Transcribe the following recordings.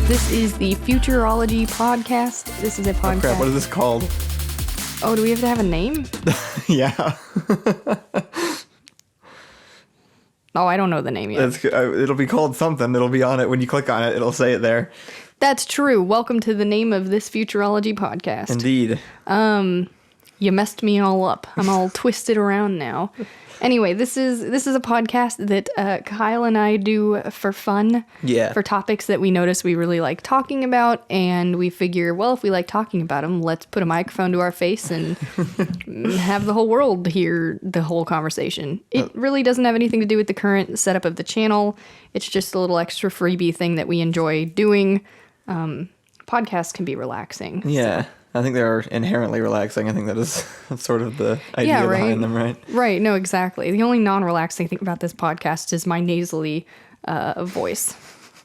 This is the Futurology podcast. This is a podcast. Oh crap, what is this called? Oh, do we have to have a name? Yeah. Oh, I don't know the name yet. It'll be called something. It'll be on it. When you click on it, it'll say it there. That's true. Welcome to the name of this Futurology podcast. Indeed. You messed me all up. I'm all twisted around now. Anyway, this is a podcast that Kyle and I do for fun. Yeah. For topics that we notice we really like talking about, and we figure, well, if we like talking about them, let's put a microphone to our face and have the whole world hear the whole conversation. It really doesn't have anything to do with the current setup of the channel. It's just a little extra freebie thing that we enjoy doing. Podcasts can be relaxing. Yeah. So. I think they're inherently relaxing. I think that is sort of the idea behind them, right? Right. No, exactly. The only non-relaxing thing about this podcast is my nasally voice.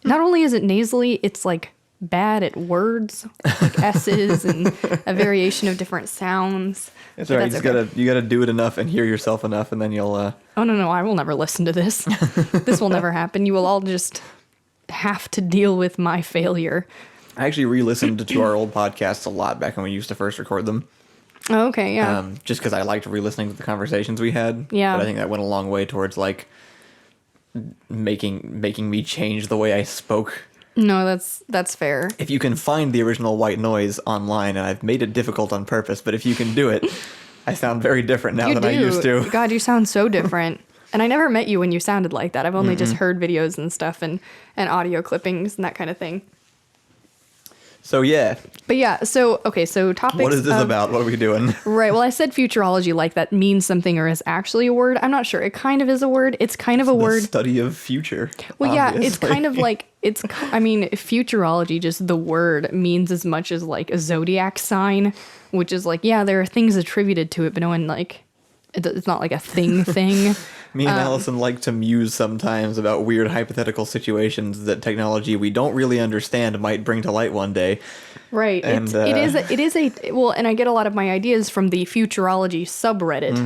Not only is it nasally, it's like bad at words, like S's and a variation of different sounds. It's all right. You gotta do it enough and hear yourself enough, and then you'll. Oh no! I will never listen to this. This will never happen. You will all just have to deal with my failure. I actually re-listened to our old podcasts a lot back when we used to first record them. Oh, okay, yeah. Just because I liked re-listening to the conversations we had. Yeah. But I think that went a long way towards like making me change the way I spoke. No, that's fair. If you can find the original White Noise online, and I've made it difficult on purpose, but if you can do it, I sound very different now than I used to. God, you sound so different. And I never met you when you sounded like that. I've only just heard videos and stuff and audio clippings and that kind of thing. So, yeah. But yeah, so topics. What is this about? What are we doing? Right. Well, I said futurology like that means something or is actually a word. I'm not sure. It kind of is a word. It's kind of a word. Study of future. Well, obviously. Yeah, it's kind of like, futurology, just the word means as much as like a zodiac sign, which is like, yeah, there are things attributed to it, but no one like, it's not like a thing. Me and Allison like to muse sometimes about weird hypothetical situations that technology we don't really understand might bring to light one day. Right. And it is and I get a lot of my ideas from the futurology subreddit.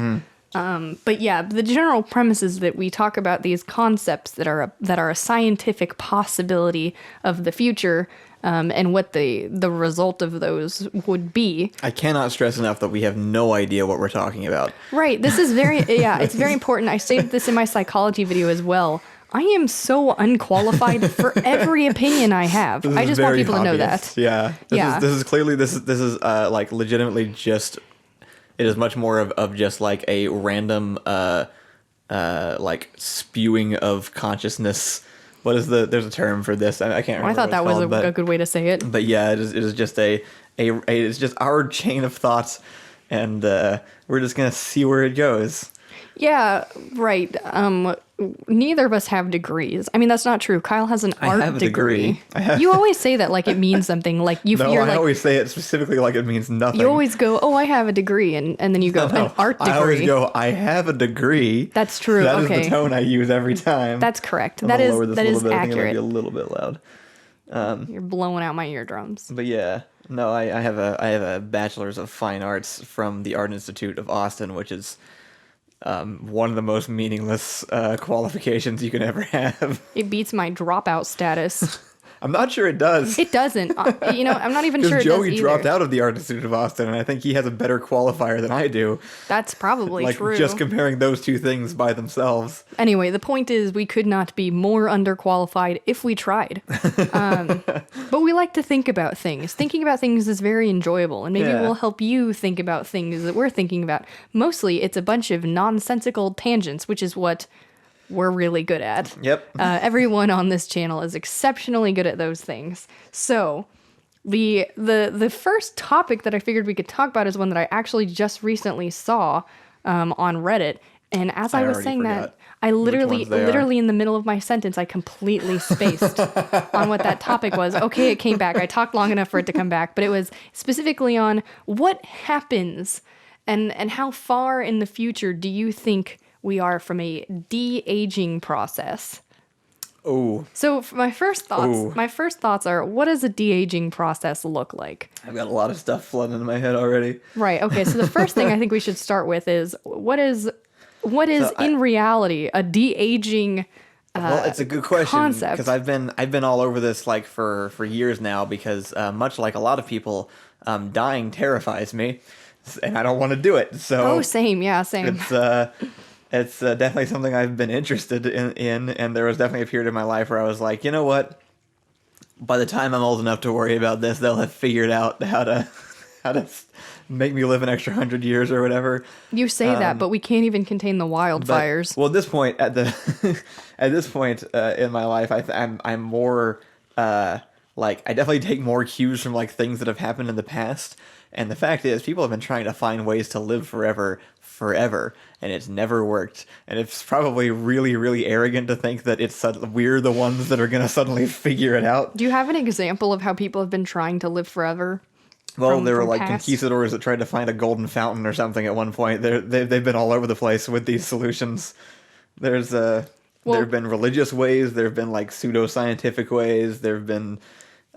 Mm-hmm. But yeah, the general premise is that we talk about these concepts that are a scientific possibility of the future. And what the result of those would be. I cannot stress enough that we have no idea what we're talking about. Right. This is it's very important. I stated this in my psychology video as well. I am so unqualified for every opinion I have. I just want people to know that. Yeah. This is like legitimately just, it is much more of just like a random like spewing of consciousness. There's a term for this. I can't remember. I thought that was a good way to say it. But yeah, it is just it's just our chain of thoughts, and we're just gonna see where it goes. Yeah, right. Neither of us have degrees. I mean, that's not true. Kyle has an art degree. You always say that like it means something. Like I always say it specifically like it means nothing. You always go, "Oh, I have a degree," and then you go, "An art degree." I always go, "I have a degree." That's true. That is the tone I use every time. That's correct. That is accurate. I think it might be a little bit loud. You're blowing out my eardrums. But yeah, no, I have a bachelor's of fine arts from the Art Institute of Austin, which is one of the most meaningless qualifications you can ever have. It beats my dropout status. I'm not sure it does. It doesn't. I'm not even sure it does either. Joey dropped out of the Art Institute of Austin, and I think he has a better qualifier than I do. That's probably true. Just comparing those two things by themselves. Anyway, the point is we could not be more underqualified if we tried. But we like to think about things. Thinking about things is very enjoyable, and maybe we'll help you think about things that we're thinking about. Mostly, it's a bunch of nonsensical tangents, which is what we're really good at. Yep. Everyone on this channel is exceptionally good at those things. So the first topic that I figured we could talk about is one that I actually just recently saw on Reddit. And as I was saying that, I literally in the middle of my sentence, I completely spaced on what that topic was. Okay, it came back. I talked long enough for it to come back, but it was specifically on what happens and how far in the future do you think we are from a de-aging process? Oh. So my first thoughts are, what does a de-aging process look like? I've got a lot of stuff flooding into my head already. Right. Okay. So the first thing I think we should start with is what is in reality a de-aging Well, it's a good question concept. because I've been all over this like for years now because much like a lot of people, dying terrifies me, and I don't want to do it. So Oh, same. Yeah, same. it's definitely something I've been interested in, and there was definitely a period in my life where I was like, you know what? By the time I'm old enough to worry about this, they'll have figured out how to make me live an extra 100 years or whatever. You say that, but we can't even contain the wildfires. Well, at this point, at this point in my life, I'm more like I definitely take more cues from like things that have happened in the past. And the fact is, people have been trying to find ways to live forever, and it's never worked. And it's probably really, really arrogant to think that we're the ones that are going to suddenly figure it out. Do you have an example of how people have been trying to live forever? Well, there were from like past? conquistadors that tried to find a golden fountain or something at one point. They've been all over the place with these solutions. There have been religious ways. There have been like pseudoscientific ways. There have been.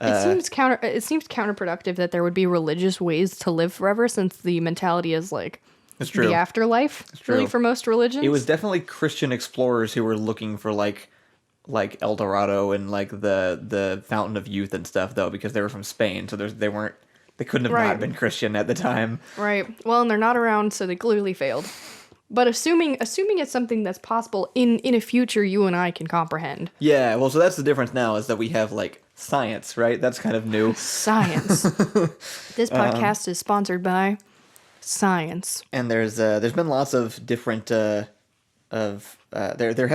It seems counterproductive that there would be religious ways to live forever, since the mentality is like It's true. the afterlife. It's true. Really, for most religions, It was definitely Christian explorers who were looking for like El Dorado and like the Fountain of Youth and stuff, though, because they were from Spain, so they couldn't have Right. not been Christian at the time. right. Well, and they're not around, so they clearly failed. But assuming it's something that's possible in a future you and I can comprehend. Yeah, well, so that's the difference now is that we have like science, right? That's kind of new. Science. This podcast is sponsored by science. And there's been lots of different there has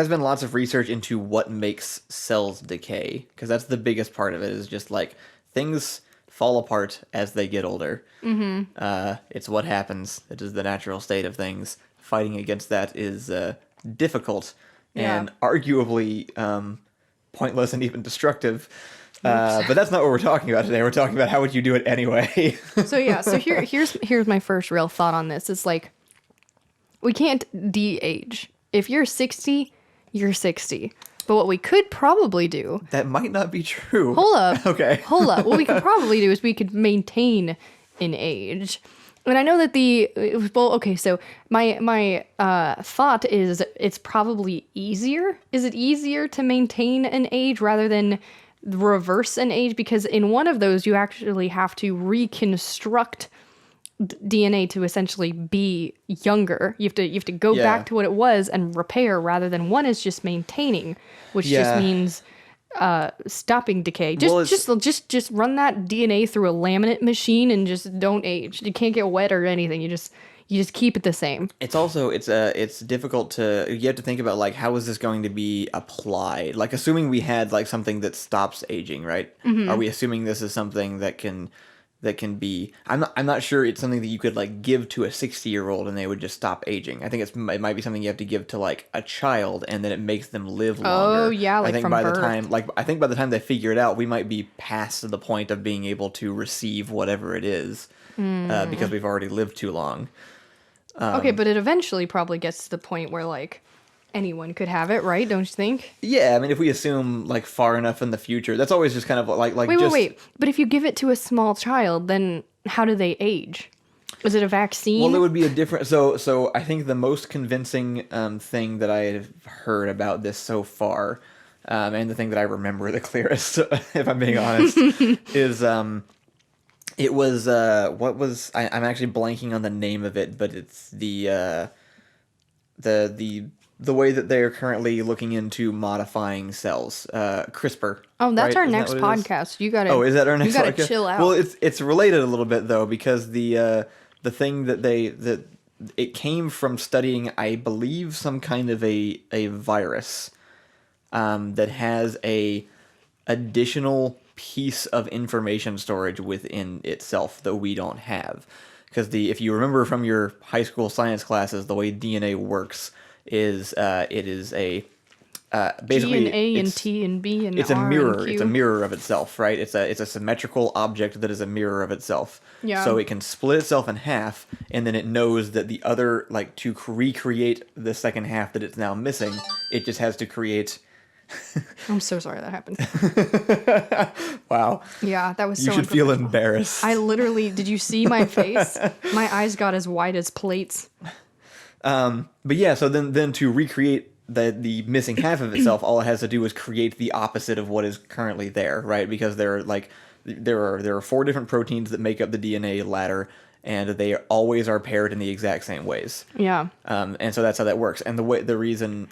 been lots of research into what makes cells decay, because that's the biggest part of it, is just like things fall apart as they get older. Mm-hmm. It's what happens. It is the natural state of things. Fighting against that is difficult and arguably pointless and even destructive. But that's not what we're talking about today. We're talking about how would you do it anyway. So here's my first real thought on this. It's like, we can't de-age. If you're 60, you're 60. But what we could probably do... That might not be true. Hold up. Okay. Hold up. What we could probably do is we could maintain an age. And I know that so my thought is it's probably easier. Is it easier to maintain an age rather than reverse an age? Because in one of those, you actually have to reconstruct DNA to essentially be younger. You have to go back to what it was and repair, rather than one is just maintaining, which just means stopping decay. Just run that DNA through a laminate machine and just don't age. You can't get wet or anything. You just keep it the same. It's also it's difficult to, you have to think about like, how is this going to be applied? Like, assuming we had like something that stops aging, right? Mm-hmm. Are we assuming this is something that can be, I'm not sure it's something that you could like give to a 60-year-old and they would just stop aging. I think it might be something you have to give to like a child, and then it makes them live longer. Oh yeah, like I think from by birth. I think by the time they figure it out, we might be past the point of being able to receive whatever it is, because we've already lived too long. Okay, but it eventually probably gets to the point where like anyone could have it, right? Don't you think? Yeah, I mean, if we assume like far enough in the future, that's always just kind of like Wait. But if you give it to a small child, then how do they age? Is it a vaccine? Well, it would be a different. So I think the most convincing thing that I have heard about this so far, and the thing that I remember the clearest, if I'm being honest, is it was what was I'm actually blanking on the name of it, but it's the way that they are currently looking into modifying cells, CRISPR. Oh, that's right? our Isn't next that what it is? podcast. You got to. Oh, is that our next podcast? You got to chill out. Well, it's related a little bit though, because the thing that it came from studying, I believe, some kind of a virus that has a additional piece of information storage within itself that we don't have. Because if you remember from your high school science classes, the way DNA works is it is a basically G and A and T and B and it's R a mirror. and Q. It's a mirror of itself, right? It's a symmetrical object that is a mirror of itself. Yeah. So it can split itself in half, and then it knows that the other, like, to recreate the second half that it's now missing, it just has to create. I'm so sorry that happened. Wow. Yeah, that was You so should feel unprofessional. embarrassed. I literally, did you see my face? My eyes got as wide as plates. But yeah, so then to recreate the missing half of itself, all it has to do is create the opposite of what is currently there, right? Because there are 4 different proteins that make up the DNA ladder, and they always are paired in the exact same ways. Yeah. And so that's how that works. And the reason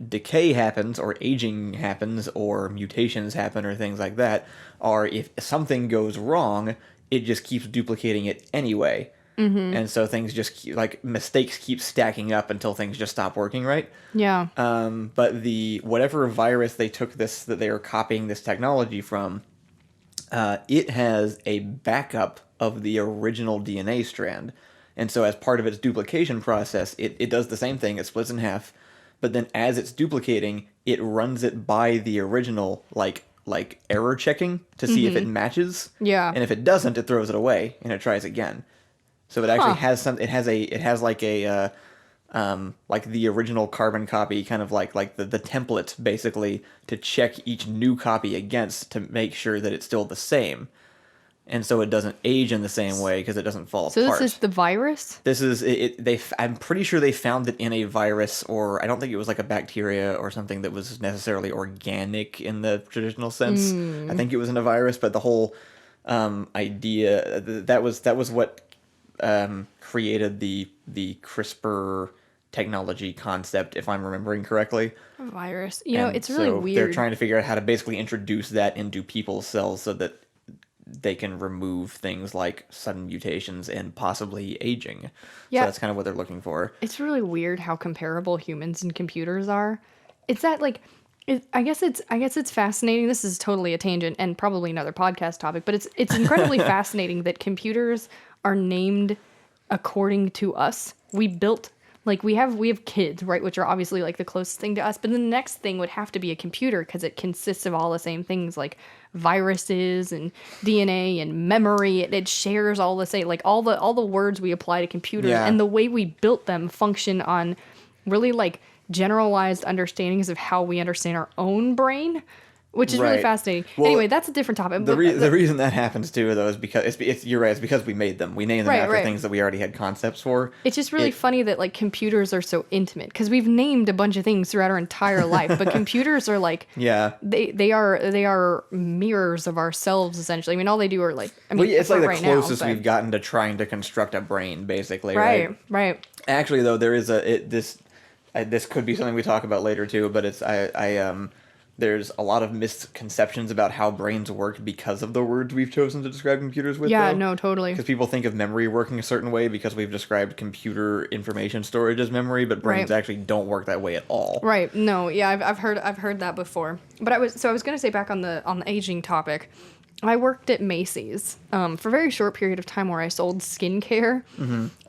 decay happens, or aging happens, or mutations happen, or things like that, are if something goes wrong, it just keeps duplicating it anyway. Mm-hmm. And so things just mistakes keep stacking up until things just stop working right. Yeah. But whatever virus they took that they are copying this technology from, it has a backup of the original DNA strand. And so as part of its duplication process, it does the same thing. It splits in half. But then as it's duplicating, it runs it by the original, like error checking to see if it matches. Yeah. And if it doesn't, it throws it away and it tries again. So it actually has like the original carbon copy, kind of like the template, basically, to check each new copy against to make sure that it's still the same. And so it doesn't age in the same way because it doesn't fall apart. So this is the virus? This is it. I'm pretty sure they found it in a virus, or I don't think it was like a bacteria or something that was necessarily organic in the traditional sense. I think it was in a virus, but the whole idea that was what created the CRISPR technology concept, if I'm remembering correctly. A virus. It's really weird. They're trying to figure out how to basically introduce that into people's cells so that they can remove things like sudden mutations and possibly aging. Yeah. So that's kind of what they're looking for. It's really weird how comparable humans and computers are. It's that I guess it's fascinating. This is totally a tangent and probably another podcast topic, but it's incredibly fascinating that computers are named according to us. We built, we have kids, right, which are obviously like the closest thing to us, but the next thing would have to be a computer because it consists of all the same things like viruses and DNA and memory. It shares all the same, all the words we apply to computers, and the way we built them function on really generalized understandings of how we understand our own brain, which is really fascinating. Well, anyway, that's a different topic. The reason that happens too, though, is because you're right. It's because we made them. We named them after things that we already had concepts for. It's just really funny that computers are so intimate because we've named a bunch of things throughout our entire life, but computers are they are mirrors of ourselves essentially. I mean, all they do are it's like the closest we've gotten to trying to construct a brain, basically. Right. Actually, though, there is this could be something we talk about later too, but there's a lot of misconceptions about how brains work because of the words we've chosen to describe computers with. Yeah, no, totally. Because people think of memory working a certain way because we've described computer information storage as memory, but brains actually don't work that way at all. Right. No. Yeah, I've heard that before. But I was going to say, back on the aging topic, I worked at Macy's for a very short period of time where I sold skincare,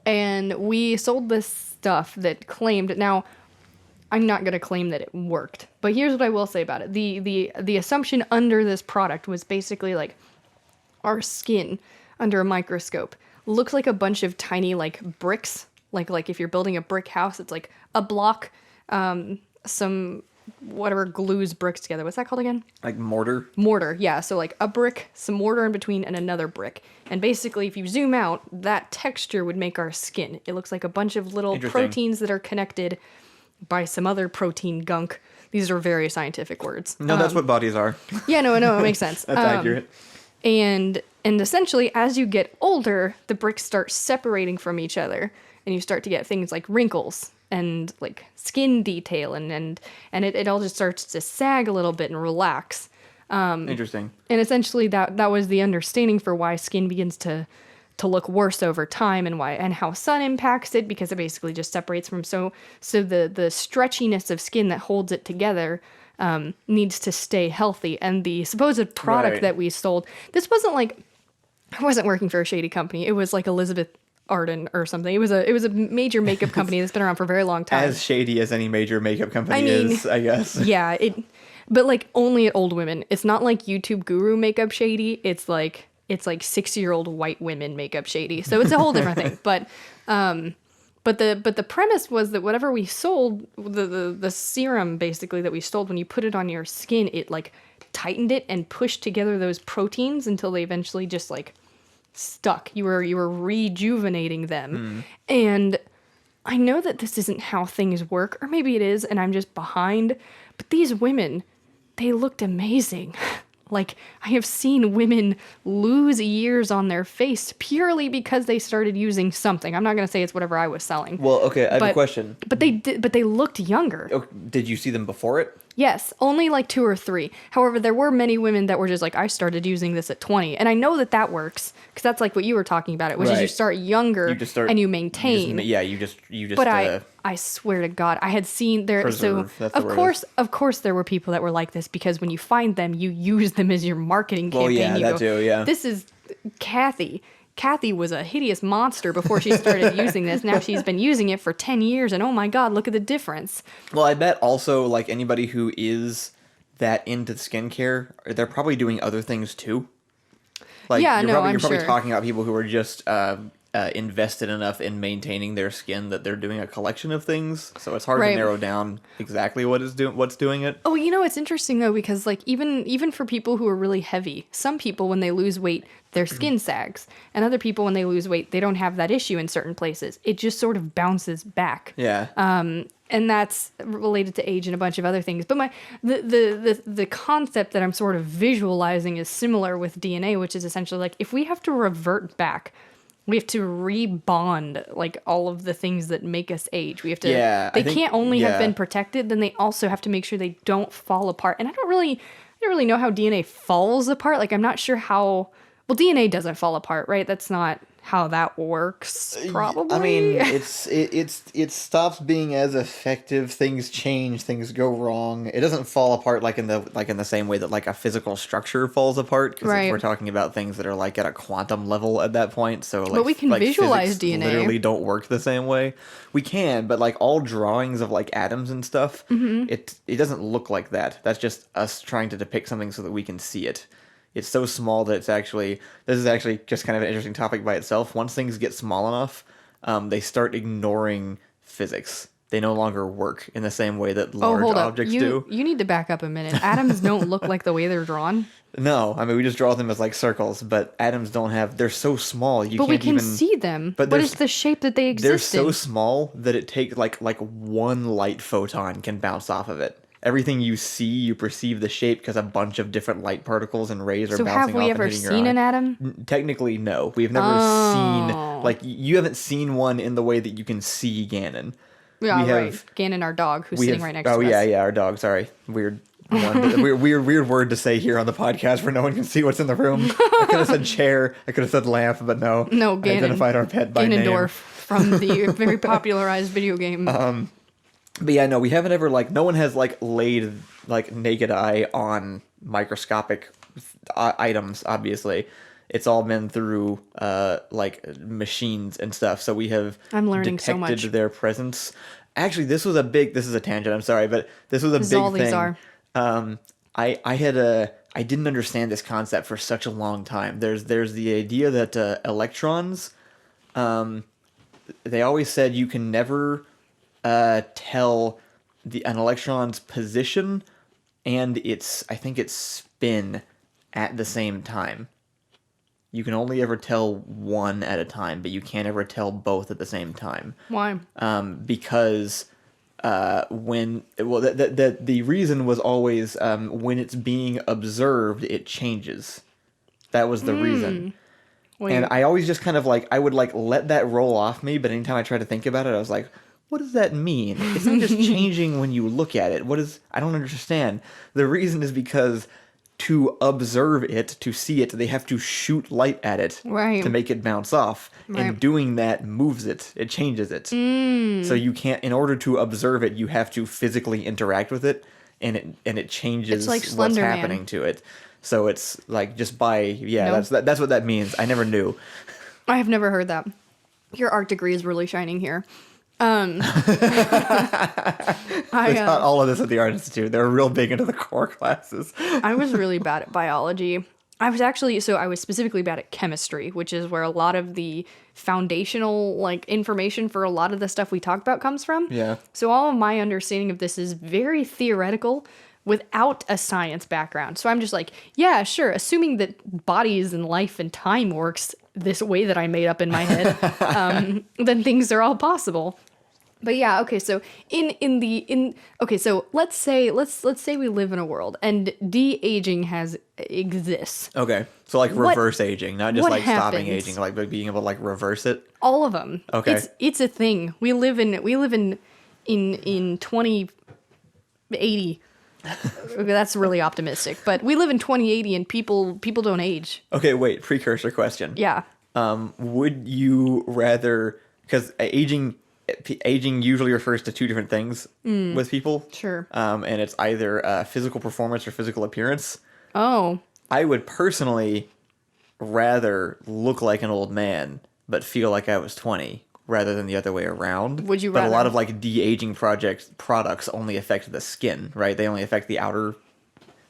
and we sold this stuff that claimed. Now, I'm not going to claim that it worked, but here's what I will say about it. The assumption under this product was basically our skin under a microscope looks like a bunch of tiny bricks. Like if you're building a brick house, it's like a block, some whatever glues bricks together. What's that called again? Like mortar? Mortar, yeah. So a brick, some mortar in between, and another brick. And basically, if you zoom out, that texture would make our skin. It looks like a bunch of little proteins that are connected by some other protein gunk. These are very scientific words. No, that's what bodies are. Yeah, no, it makes sense. That's accurate. And essentially, as you get older, the bricks start separating from each other, and you start to get things like wrinkles and skin detail, and it all just starts to sag a little bit and relax. Interesting. And essentially, that was the understanding for why skin begins to look worse over time, and how sun impacts it, because it basically just separates from the stretchiness of skin that holds it together needs to stay healthy. And the supposed product that we sold, this wasn't I wasn't working for a shady company. It was Elizabeth Arden or something. It was a major makeup company that's been around for a very long time. As shady as any major makeup company is, I guess. Yeah, but only at old women. It's not like YouTube guru makeup shady. It's 6-year-old white women makeup shady. So it's a whole different thing. But the premise was that whatever we sold, the serum basically that we sold, when you put it on your skin, it tightened it and pushed together those proteins until they eventually just stuck. You were rejuvenating them. And I know that this isn't how things work, or maybe it is, and I'm just behind, but these women, they looked amazing. Like, I have seen women lose years on their face purely because they started using something. I'm not going to say it's whatever I was selling. Well, okay, I have a question. But they looked younger. Oh, did you see them before it? Yes, only like 2 or 3. However, there were many women that were just like, I started using this at 20. And I know that that works, because that's like what you were talking about, which is you start younger and you maintain. You just But I swear to God, I had seen there. Preserve, So of course, there were people that were like this, because when you find them, you use them as your marketing campaign. Well, yeah, you too, yeah. This is Kathy. Kathy was a hideous monster before she started using this. Now she's been using it for 10 years, and oh my God, look at the difference. Well, I bet also, like, anybody who is that into skincare, they're probably doing other things too. Like, Yeah, you're I'm probably sure. talking about people who are just invested enough in maintaining their skin that they're doing a collection of things. So it's hard Right. to narrow down exactly what's doing it. Oh, it's interesting though, because like even for people who are really heavy, some people when they lose weight, their skin sags, and other people when they lose weight, they don't have that issue in certain places. It just sort of bounces back. Yeah. And that's related to age and a bunch of other things. But the concept that I'm sort of visualizing is similar with DNA, which is essentially like, if we have to revert back, we have to rebond like all of the things that make us age. We have to. Yeah, they can't only have been protected, then they also have to make sure they don't fall apart. And I don't really know how DNA falls apart. Like, I'm not sure how. Well, DNA doesn't fall apart, right? That's not how that works, probably. I mean, it stops being as effective. Things change. Things go wrong. It doesn't fall apart like in the same way that like a physical structure falls apart. Because Right. we're talking about things that are like at a quantum level at that point. So like, But we can like visualize physics DNA. literally don't work the same way. We can, but like all drawings of like atoms and stuff, it doesn't look like that. That's just us trying to depict something so that we can see it. It's so small that this is actually just kind of an interesting topic by itself. Once things get small enough, they start ignoring physics. They no longer work in the same way that large objects do. You need to back up a minute. Atoms don't look like the way they're drawn. No, I mean, we just draw them as like circles, but atoms don't have, they're so small, But we can see them. But it's the shape that they exist they're so in. small that it takes like one light photon can bounce off of it. Everything you see, you perceive the shape because a bunch of different light particles and rays are So bouncing off have we and ever hitting your seen eye. an atom? Technically, no. We've never seen, like, you haven't seen one in the way that you can see Ganon. Yeah, we right. have- Gannon, our dog, who's sitting right next to us. Oh, yeah, our dog, sorry. Weird one. weird word to say here on the podcast where no one can see what's in the room. I could have said chair, I could have said lamp, but no. No, I Ganon. identified our pet by name. Ganondorf from the very popularized video game. But yeah, no, we haven't ever, like, no one has, like, laid, like, naked eye on microscopic items, obviously. It's all been through, like, machines and stuff. So we have I'm learning so much. detected their presence. Actually, this is a tangent, I'm sorry, but this was a This is big all thing. these are. I didn't understand this concept for such a long time. There's the idea that electrons, they always said you can never tell an electron's position and its spin at the same time. You can only ever tell one at a time, but you can't ever tell both at the same time. Why? Because the reason was always when it's being observed, it changes. That was the reason. Wait. And I always just kind of like, I would like let that roll off me, but anytime I tried to think about it, I was like, what does that mean? It's not just changing when you look at it. I don't understand. The reason is because to observe it, to see it, they have to shoot light at it Right. to make it bounce off. Right. And doing that moves it. It changes it. So you can't, in order to observe it, you have to physically interact with it, and it changes It's like what's Slender Man. happening to it. So it's like just by, No. that's what that means. I never knew. I have never heard that. Your art degree is really shining here. It's not all of this at the Art Institute. They're real big into the core classes. I was really bad at biology. I was specifically bad at chemistry, which is where a lot of the foundational like information for a lot of the stuff we talk about comes from. Yeah. So all of my understanding of this is very theoretical without a science background. So I'm just like, yeah, sure, assuming that bodies and life and time works this way that I made up in my head, then things are all possible. But yeah, okay, so okay, so let's say we live in a world and de-aging exists. Okay. So like What- reverse aging, not just what like stopping happens? aging, like but being able to like reverse it. All of them. Okay. It's a thing. We live in 2080. Okay, that's really optimistic, but we live in 2080 and people don't age. Okay, wait, precursor question. Yeah. Would you rather, because aging usually refers to two different things with people. Sure. And it's either physical performance or physical appearance. Oh. I would personally rather look like an old man but feel like I was 20 rather than the other way around. Would you But a lot rather? of like de-aging products only affect the skin, right? They only affect the outer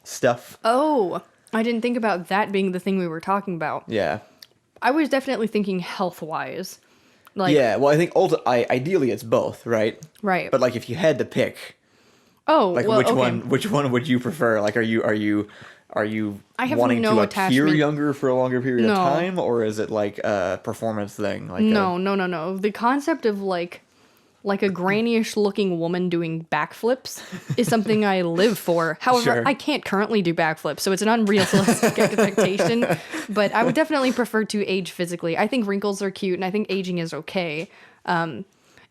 stuff. Oh. I didn't think about that being the thing we were talking about. Yeah. I was definitely thinking health-wise. Like, Yeah, well, I think ideally it's both, right? right. But like if you had to pick, Oh, like well, okay. which one would you prefer? Like are you I have wanting no to appear attachment. younger for a longer period of No. time, or is it like a performance thing? Like No. The concept of like a granny-ish looking woman doing backflips is something I live for. However, Sure. I can't currently do backflips, so it's an unrealistic expectation. But I would definitely prefer to age physically. I think wrinkles are cute, and I think aging is okay.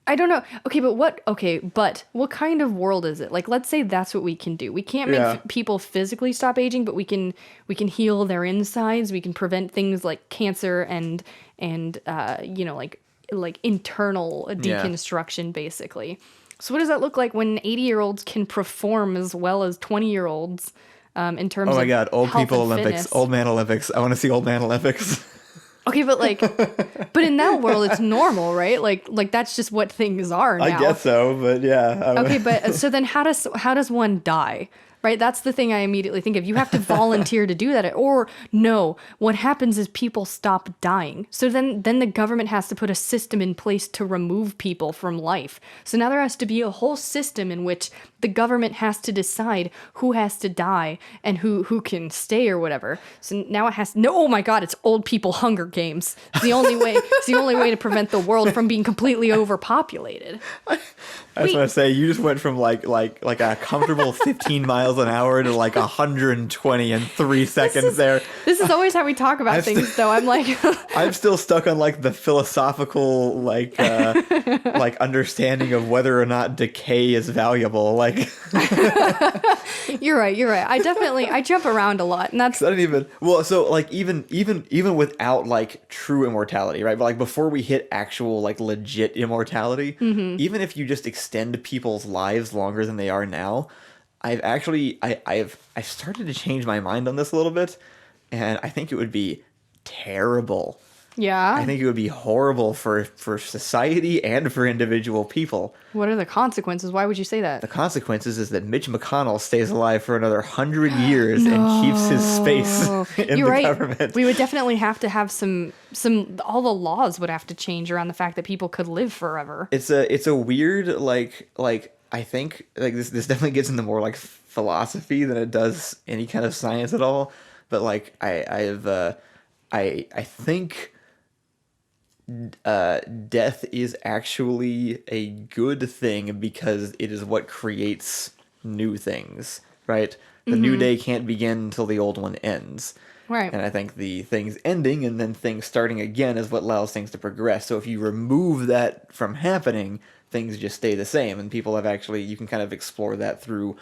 I don't know. Okay, but what kind of world is it? Like, let's say that's what we can do. We can't make Yeah. people physically stop aging, but we can heal their insides. We can prevent things like cancer and like internal deconstruction, basically. So what does that look like when 80-year-olds can perform as well as 20-year-olds in terms of Oh my god, old health people and Olympics, fitness? old man Olympics. I want to see old man Olympics. Okay, but but in that world, it's normal, right? Like that's just what things are now. I guess so, but yeah. Okay, but so then how does one die? Right? That's the thing I immediately think of. You have to volunteer to do that. Or no, what happens is people stop dying. So then the government has to put a system in place to remove people from life. So now there has to be a whole system in which the government has to decide who has to die and who can stay or whatever. So now it has oh my god, it's old people Hunger Games. It's the only way to prevent the world from being completely overpopulated. I was gonna say you just went from like a comfortable 15 miles an hour to like 120 in 3 seconds there. This is always how we talk about things, though. I'm like, I'm still stuck on like the philosophical like understanding of whether or not decay is valuable. Like you're right. I jump around a lot, and that's I don't even so like even without like true immortality, right? But like before we hit actual like legit immortality, even if you just extend people's lives longer than they are now, I've started to change my mind on this a little bit, and I think it would be terrible. yeah. I think it would be horrible for society and for individual people. What are the consequences? Why would you say that? The consequences is that Mitch McConnell stays alive for another 100 years and keeps his space in You're the right. government. We would definitely have to have some. All the laws would have to change around the fact that people could live forever. It's a weird like I think like this definitely gets into more like philosophy than it does any kind of science at all. But like I think death is actually a good thing because it is what creates new things, right? The new day can't begin until the old one ends. Right. And I think the things ending and then things starting again is what allows things to progress. So if you remove that from happening, things just stay the same. And people have actually, you can kind of explore that through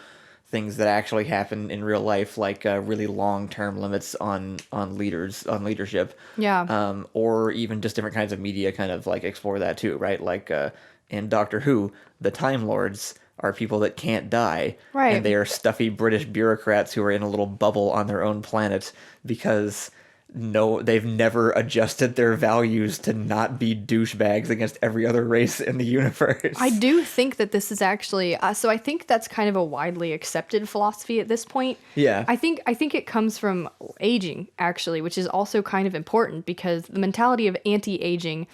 things that actually happen in real life, like really long-term limits on leadership. Yeah. Or even just different kinds of media kind of like explore that too, right? Like in Doctor Who, the Time Lords are people that can't die. Right. And they are stuffy British bureaucrats who are in a little bubble on their own planet because they've never adjusted their values to not be douchebags against every other race in the universe. I do think that this is actually so I think that's kind of a widely accepted philosophy at this point. Yeah. I think it comes from aging actually, which is also kind of important because the mentality of anti-aging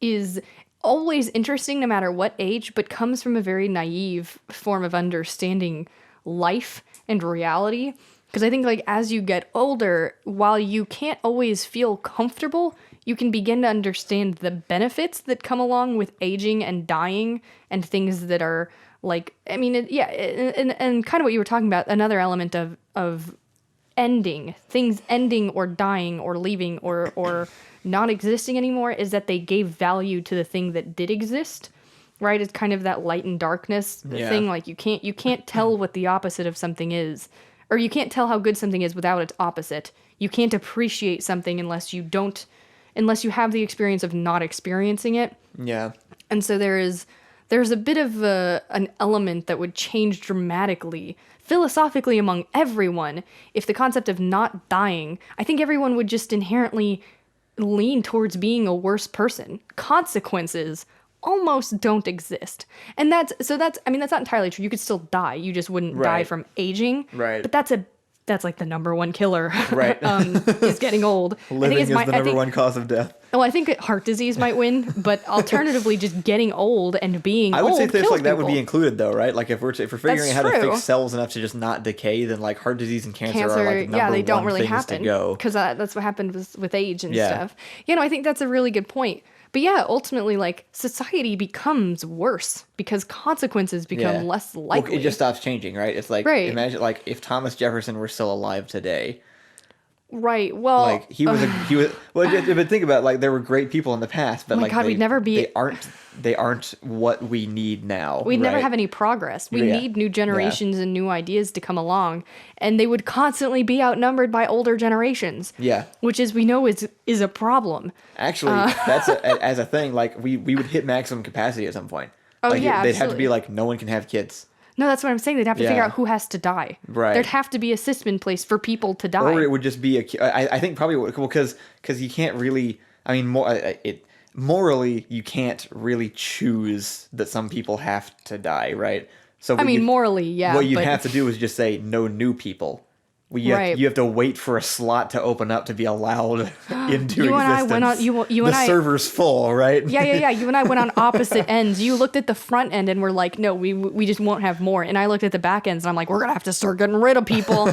is always interesting no matter what age, but comes from a very naive form of understanding life and reality. Because I think like as you get older, while you can't always feel comfortable, you can begin to understand the benefits that come along with aging and dying and things that are like, I mean, and kind of what you were talking about, another element of ending, things ending or dying or leaving or not existing anymore is that they gave value to the thing that did exist. Right? It's kind of that light and darkness thing. Like you can't tell what the opposite of something is. Or you can't tell how good something is without its opposite. You can't appreciate something unless you have the experience of not experiencing it. Yeah. And so there's a bit of an element that would change dramatically, philosophically among everyone, if the concept of not dying, I think everyone would just inherently lean towards being a worse person. Consequences almost don't exist. And that's not entirely true. You could still die. You just wouldn't die from aging. Right. But that's like the number one killer. Right. Is getting old. Living is the number one cause of death. Well, I think heart disease might win, but alternatively, just getting old and being old. I would say things like that people. would be included, though, right? Like if we're figuring out how to true. fix cells enough to just not decay, then like heart disease and cancer are like number they don't one really things happen to go. because that's what happened with age and stuff. I think that's a really good point. But yeah, ultimately, like society becomes worse because consequences become less likely. Well, it just stops changing, right? It's like imagine like if Thomas Jefferson were still alive today. Right. Well, like he was. Well, but think about it, like there were great people in the past, but my God, we'd never be. They aren't what we need now. We'd never have any progress. We need new generations and new ideas to come along, and they would constantly be outnumbered by older generations. Yeah. Which, as we know, is a problem. Actually, that's as a thing. Like we would hit maximum capacity at some point. Oh like, yeah, they'd absolutely. have to be like no one can have kids. No, that's what I'm saying. They'd have to figure out who has to die. Right. There'd have to be a system in place for people to die. Or it would just be I think probably because you can't really. I mean, morally, you can't really choose that some people have to die, right? So morally, yeah. What you'd have to do is just say no new people. You have to wait for a slot to open up to be allowed into you existence. And I went on. The server's full, right? Yeah. You and I went on opposite ends. You looked at the front end and were like, no, we just won't have more. And I looked at the back ends and I'm like, we're gonna have to start getting rid of people.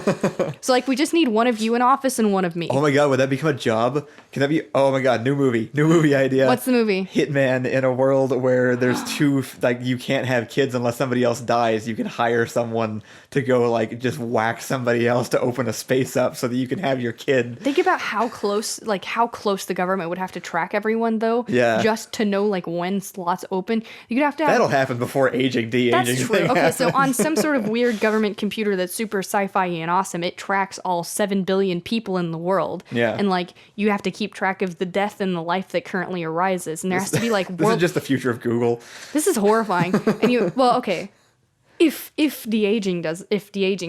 So like, we just need one of you in office and one of me. Oh my God, would that become a job? Can that be? Oh my God, new movie idea. What's the movie? Hitman in a world where there's two, like you can't have kids unless somebody else dies. You can hire someone to go like just whack somebody else to open a space up so that you can have your kid. Think about how close the government would have to track everyone though. Yeah. Just to know like when slots open. You'd have to That'll happen before de-aging. That's true. Okay, happens. so on some sort of weird government computer that's super sci-fi and awesome, it tracks all 7 billion people in the world. Yeah. And like you have to keep track of the death and the life that currently arises. And there has to be like This is just the future of Google. This is horrifying. And okay. If de-aging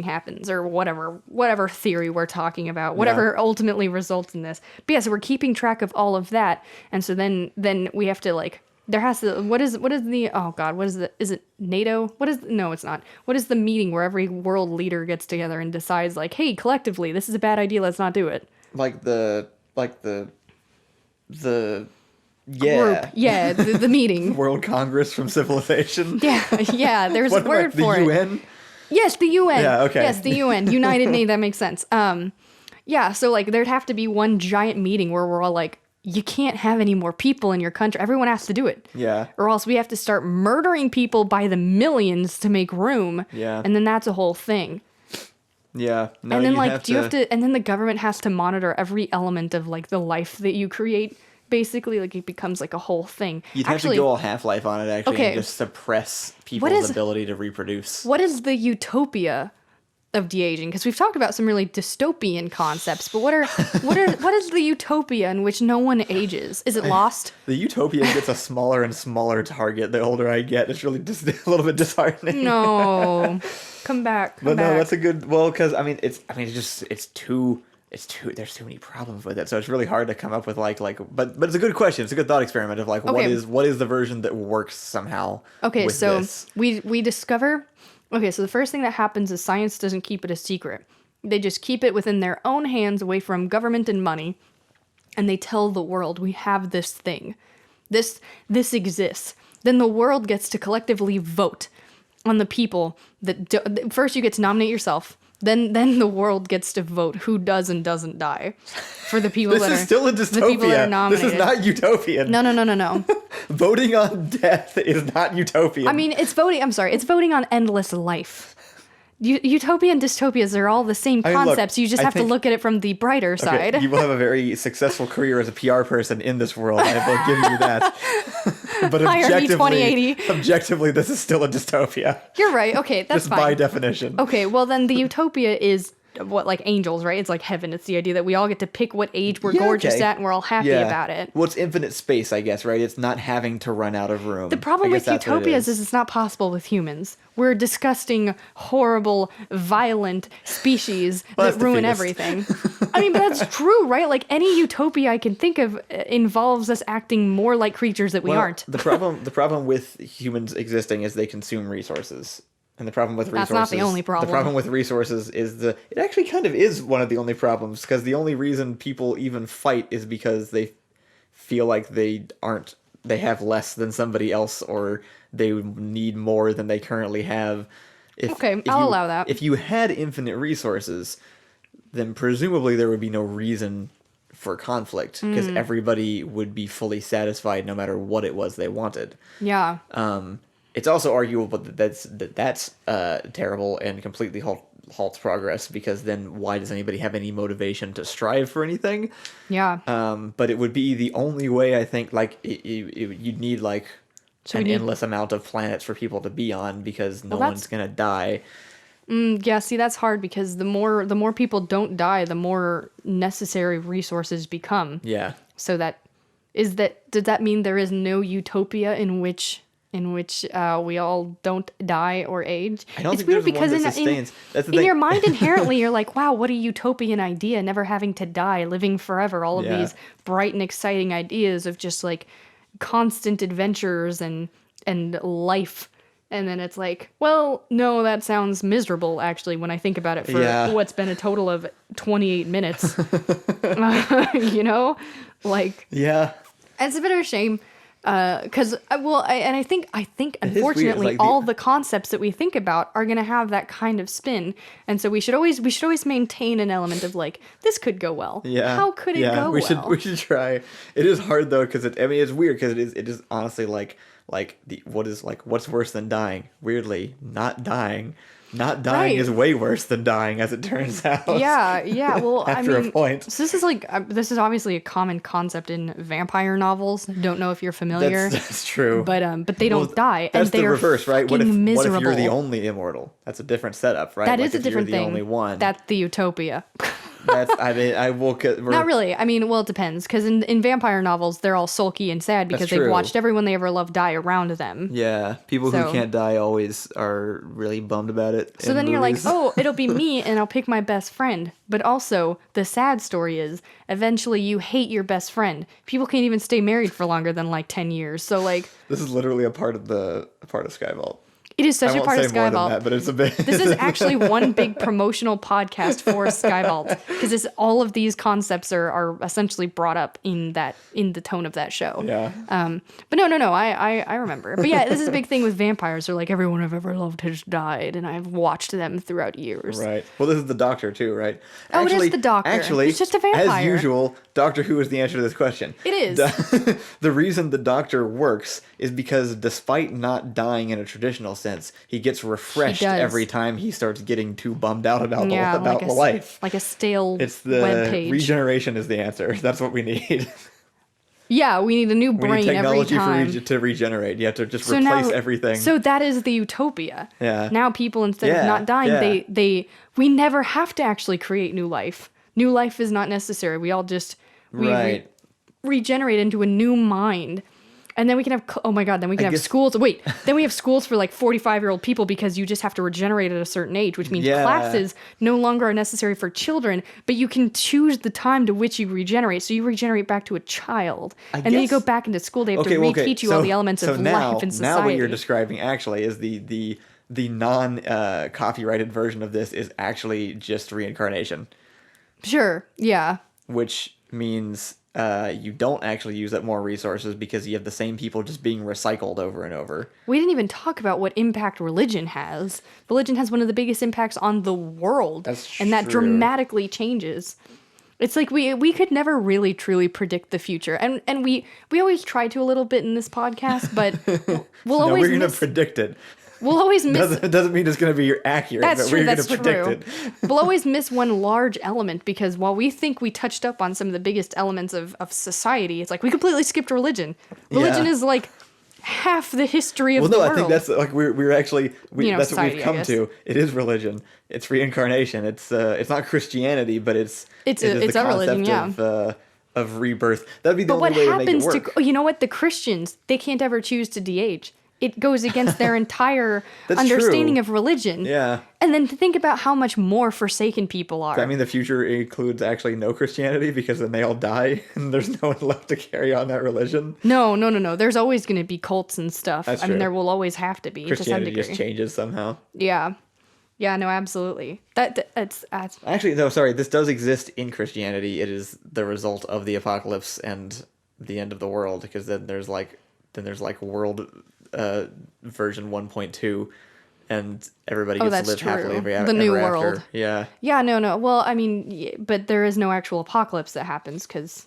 happens or whatever theory we're talking about, whatever ultimately results in this. But yeah, so we're keeping track of all of that. And so then we have to like there has to what is the oh God, is it NATO? No, it's not. What is the meeting where every world leader gets together and decides like, hey, collectively, this is a bad idea, let's not do it. The group. Yeah, the meeting. World Congress from Civilization. Yeah, there's a word for it. The UN? Yes, the UN. Yeah, okay. Yes, the UN. United Nations, that makes sense. Yeah, so like there'd have to be one giant meeting where we're all like, you can't have any more people in your country. Everyone has to do it. Yeah. Or else we have to start murdering people by the millions to make room. Yeah. And then that's a whole thing. Yeah. No, and then like and then the government has to monitor every element of like the life that you create. Basically, like it becomes like a whole thing. You'd have to go all Half-Life on it, actually, and just suppress people's ability to reproduce. What is the utopia of de-aging? Because we've talked about some really dystopian concepts, but what is the utopia in which no one ages? Is it Lost? The utopia gets a smaller and smaller target the older I get. It's really just a little bit disheartening. No, come back. No, that's a good. Well, because there's too many problems with it, so it's really hard to come up with but it's a good question. It's a good thought experiment of like what is the version that works somehow. Okay, so this? we discover. Okay, so the first thing that happens is science doesn't keep it a secret. They just keep it within their own hands, away from government and money, and they tell the world we have this thing, this exists. Then the world gets to collectively vote on the people that first you get to nominate yourself. then the world gets to vote who does and doesn't die for the people This that is are still a the people that are dystopia. This nominated. is not utopian. No. Voting on death is not utopian. I mean, it's voting. I'm sorry, it's voting on endless life. Utopia and dystopias are all the same I mean, look, concepts. You just I have to think- look at it from the brighter Okay, side. you will have a very successful career as a PR person in this world. I will give you that. But Hierarchy 2080. objectively, this is still a dystopia. You're right. Okay, that's Just fine. by definition. Okay, well then the utopia is what, like angels, right? It's like heaven. It's the idea that we all get to pick what age we're Yeah, gorgeous okay. at and we're all happy about it. Well, it's infinite space, I guess, right? It's not having to run out of room. The problem I guess with that's what it utopias is it's not possible with humans. We're a disgusting, horrible, violent species Well, that's that ruin defeatist. everything. I mean, but that's true, right? Like any utopia I can think of involves us acting more like creatures that we Well, aren't. the problem with humans existing is they consume resources. And the problem with resources... That's not the only problem. The problem with resources is it actually kind of is one of the only problems, because the only reason people even fight is because they feel like they have less than somebody else, or they need more than they currently have. I'll allow that. If you had infinite resources, then presumably there would be no reason for conflict, because everybody would be fully satisfied no matter what it was they wanted. Yeah. It's also arguable that that's terrible and completely halts progress, because then why does anybody have any motivation to strive for anything? Yeah. But it would be the only way, I think, like you'd need like endless amount of planets for people to be on, because no one's gonna die. Yeah, see, that's hard because the more people don't die, the more necessary resources become. Yeah. So does that mean there is no utopia in which we all don't die or age? I don't it's think weird there's because one that sustains. That's the in thing. your mind inherently you're like, wow, what a utopian idea, never having to die, living forever, all of these bright and exciting ideas of just like constant adventures and life. And then it's like, well, no, that sounds miserable, actually, when I think about it for what's been a total of 28 minutes. You know? Like, Yeah. it's a bit of a shame. Because, I think unfortunately, like all the concepts that we think about are going to have that kind of spin. And so we should always maintain an element of like, this could go well. Yeah. How could it go we well? We should try. It is hard though, because it's weird, because it is honestly what's worse than dying? Weirdly, not dying. Not dying is way worse than dying, as it turns out. Yeah. Well, After a point. So this is obviously a common concept in vampire novels. Don't know if you're familiar. That's true. But they don't die, That's and they're the reverse, right? What if miserable. you're the only immortal? That's a different setup, right? That Like is a if different you're thing. the only one. That's the utopia. Not really. I mean, well, it depends, because in vampire novels, they're all sulky and sad because they've watched everyone they ever loved die around them. Yeah, people who can't die always are really bummed about it. So then you're like, oh, it'll be me, and I'll pick my best friend. But also, the sad story is, eventually you hate your best friend. People can't even stay married for longer than like 10 years. So like, this is literally a part of Skyvault. it is such I a part of won't say more than Skyvault. that, but it's a bit. This is actually one big promotional podcast for Skyvault, because all of these concepts are essentially brought up in the tone of that show. Yeah. But no, I remember. But yeah, this is a big thing with vampires. They're like, everyone I've ever loved has died, and I've watched them throughout years. Right. Well, this is the Doctor too, right? Oh, it is the Doctor. Actually, It's just a vampire. As usual, Doctor Who is the answer to this question. It is. The reason the Doctor works is because, despite not dying in a traditional sense, he gets refreshed does. every time he starts getting too bummed out about like the life. Like a stale It's the webpage. regeneration is the answer. That's what we need. Yeah, we need a new We brain need every technology time. to regenerate. You have to just So replace now, everything. So that is the utopia. Yeah. Now people, instead of Yeah, not dying, yeah. we never have to actually create new life. New life is not necessary. We all just Right. regenerate into a new mind. And then we can have, oh my God, then we can have guess- schools. Wait, then we have schools for like 45-year-old people, because you just have to regenerate at a certain age, which means Yeah. classes no longer are necessary for children, but you can choose the time to which you regenerate. So you regenerate back to a child. And then you go back into school. They have to reteach you all the elements of life and society. Now what you're describing actually is the non-copyrighted version of this is actually just reincarnation. Sure, yeah. which means you don't actually use up more resources because you have the same people just being recycled over and over. We didn't even talk about what impact religion has. Religion has one of the biggest impacts on the world. That's and that true. dramatically changes. It's like we could never really truly predict the future. And we always try to a little bit in this podcast, but we'll always we're going to predict it. We'll always miss. It doesn't mean it's going to be accurate, but we're going to predict it. We'll always miss one large element because while we think we touched up on some of the biggest elements of society, it's like we completely skipped religion. Religion is like half the history of the world. I think that's like we're actually that's society, what we've come to. It is religion. It's reincarnation. It's not Christianity, but it's a religion, yeah. Of rebirth. That'd be the but only way what to make it happens work. to you know what the Christians? They can't ever choose to de-age. It goes against their entire understanding of religion. Yeah. And then to think about how much more forsaken people are. I mean, the future includes actually no Christianity because then they all die and there's no one left to carry on that religion. No. There's always going to be cults and stuff. That's I mean, true. there will always have to be to some Christianity degree. just changes somehow. Yeah. Yeah, no, absolutely. That's Actually, no, sorry. This does exist in Christianity. It is the result of the apocalypse and the end of the world because then there's like world version 1.2 and everybody gets to live happily ever after. The new world. Yeah. Yeah, no. Well, I mean, but there is no actual apocalypse that happens because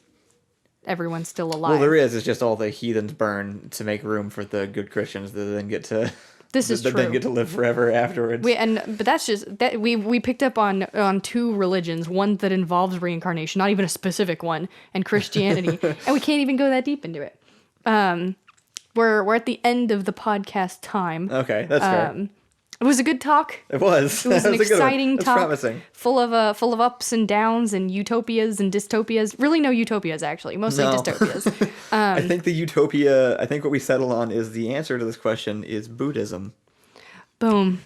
everyone's still alive. Well, there is. It's just all the heathens burn to make room for the good Christians that then get to... This is true. Then get to live forever afterwards. But that's just that we picked up on two religions, one that involves reincarnation, not even a specific one, and Christianity, and we can't even go that deep into it. We're at the end of the podcast time. Okay, that's fair. It was a good talk. It was. It was an exciting talk. talk. Promising. Full of ups and downs and utopias and dystopias. Really, no utopias actually. Mostly dystopias. I think what we settle on is the answer to this question is Buddhism. Boom.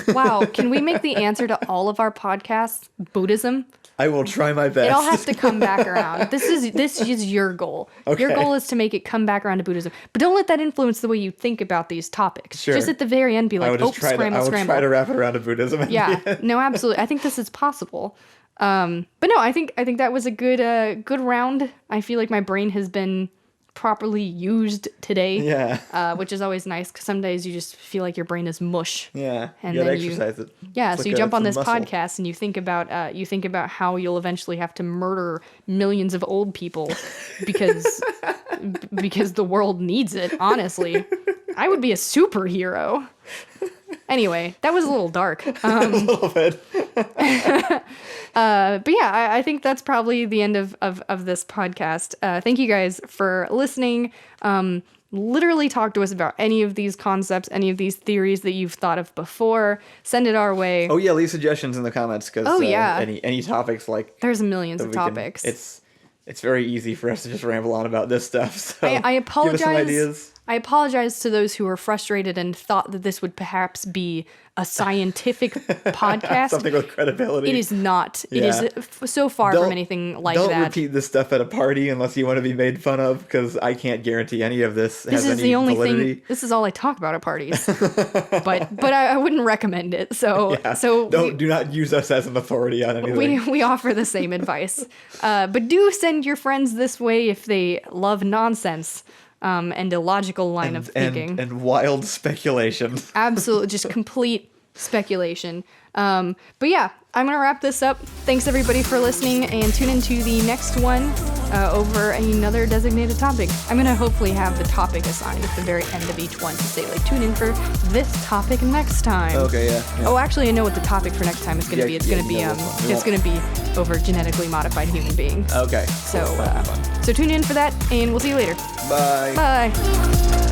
Wow. Can we make the answer to all of our podcasts Buddhism? I will try my best. It all has to come back around. This is your goal. Okay. Your goal is to make it come back around to Buddhism. But don't let that influence the way you think about these topics. Sure. Just at the very end be like, scramble. I will try to wrap it around to Buddhism. Yeah. No, absolutely. I think this is possible. But no, I think that was a good round. I feel like my brain has been properly used today. Yeah. Which is always nice because some days you just feel like your brain is mush. Yeah. And you gotta then exercise it. Yeah, it's so like you jump on this muscle. podcast and you think about how you'll eventually have to murder millions of old people because the world needs it, honestly. I would be a superhero. Anyway, that was a little dark. A little bit. But yeah, I think that's probably the end of this podcast. Thank you guys for listening. Literally talk to us about any of these concepts, any of these theories that you've thought of before. Send it our way. Oh yeah, leave suggestions in the comments because any topics like there's millions of topics. It's very easy for us to just ramble on about this stuff. So I apologize. Give us some ideas. I apologize to those who were frustrated and thought that this would perhaps be a scientific podcast. Something with credibility. It is not. Yeah. It is so far from anything like that. Don't repeat this stuff at a party unless you want to be made fun of, because I can't guarantee any of this has any validity. This is the only thing. This is all I talk about at parties. but I wouldn't recommend it. So yeah. so do not use us as an authority on anything. We offer the same advice. But do send your friends this way if they love nonsense. And illogical line of thinking. And wild speculation. Absolutely, just complete speculation. But yeah, I'm going to wrap this up. Thanks everybody for listening, and tune into the next one over another designated topic. I'm going to hopefully have the topic assigned at the very end of each one to say, like, tune in for this topic next time. Okay, yeah. Oh, actually, I know what the topic for next time is going to be. It's going to be over genetically modified human beings. Okay. So tune in for that, and we'll see you later. Bye. Bye.